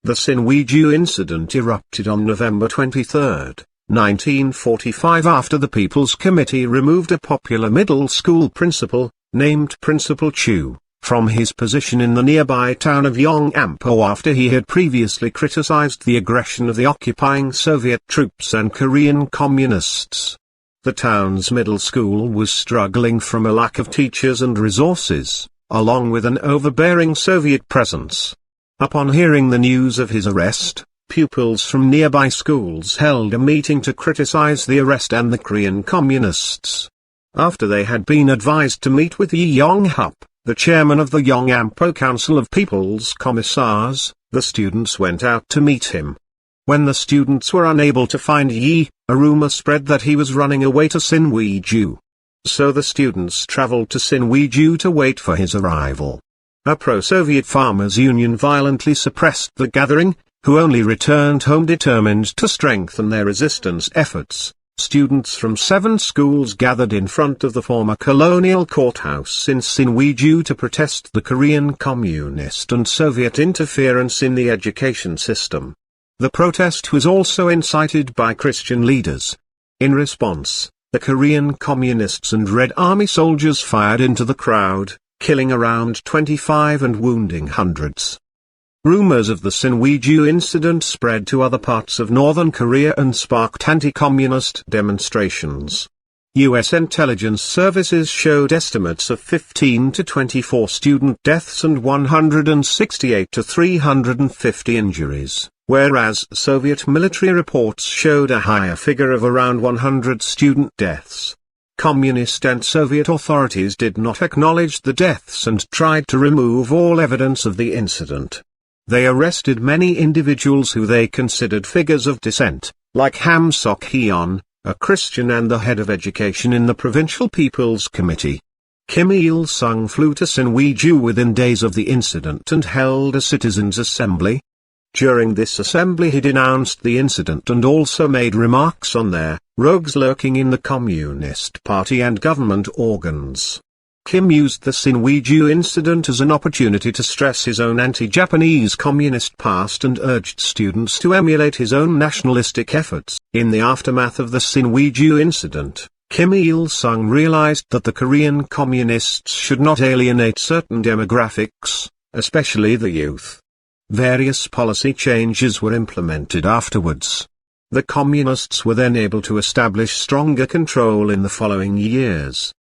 The Sinuiju Incident erupted on November 23, 1945 after the People's Committee removed a popular middle school principal, named Principal Chu, from his position in the nearby town of Yong'ampo after he had previously criticized the aggression of the occupying Soviet troops and Korean communists. The town's middle school was struggling from a lack of teachers and resources, along with an overbearing Soviet presence. Upon hearing the news of his arrest, pupils from nearby schools held a meeting to criticize the arrest and the Korean communists. After they had been advised to meet with Yi Yong-hup, the chairman of the Yong'ampo Council of People's Commissars, the students went out to meet him. When the students were unable to find Yi, a rumor spread that he was running away to Sinuiju. So the students traveled to Sinuiju to wait for his arrival. A pro-Soviet farmers' union violently suppressed the gathering, who only returned home determined to strengthen their resistance efforts. Students from 7 schools gathered in front of the former colonial courthouse in Sinuiju to protest the Korean communist and Soviet interference in the education system. The protest was also incited by Christian leaders. In response, the Korean communists and Red Army soldiers fired into the crowd, killing around 25 and wounding hundreds. Rumors of the Sinuiju incident spread to other parts of northern Korea and sparked anti-communist demonstrations. U.S. intelligence services showed estimates of 15 to 24 student deaths and 168 to 350 injuries, whereas Soviet military reports showed a higher figure of around 100 student deaths. Communist and Soviet authorities did not acknowledge the deaths and tried to remove all evidence of the incident. They arrested many individuals who they considered figures of dissent, like Ham Sok-hyun, a Christian and the head of education in the Provincial People's Committee. Kim Il-sung flew to Sinuiju within days of the incident and held a citizens' assembly. During this assembly he denounced the incident and also made remarks on their rogues lurking in the Communist Party and government organs. Kim used the Sinuiju incident as an opportunity to stress his own anti-Japanese communist past and urged students to emulate his own nationalistic efforts. In the aftermath of the Sinuiju incident, Kim Il-sung realized that the Korean communists should not alienate certain demographics, especially the youth. Various policy changes were implemented afterwards. The communists were then able to establish stronger control in the following years.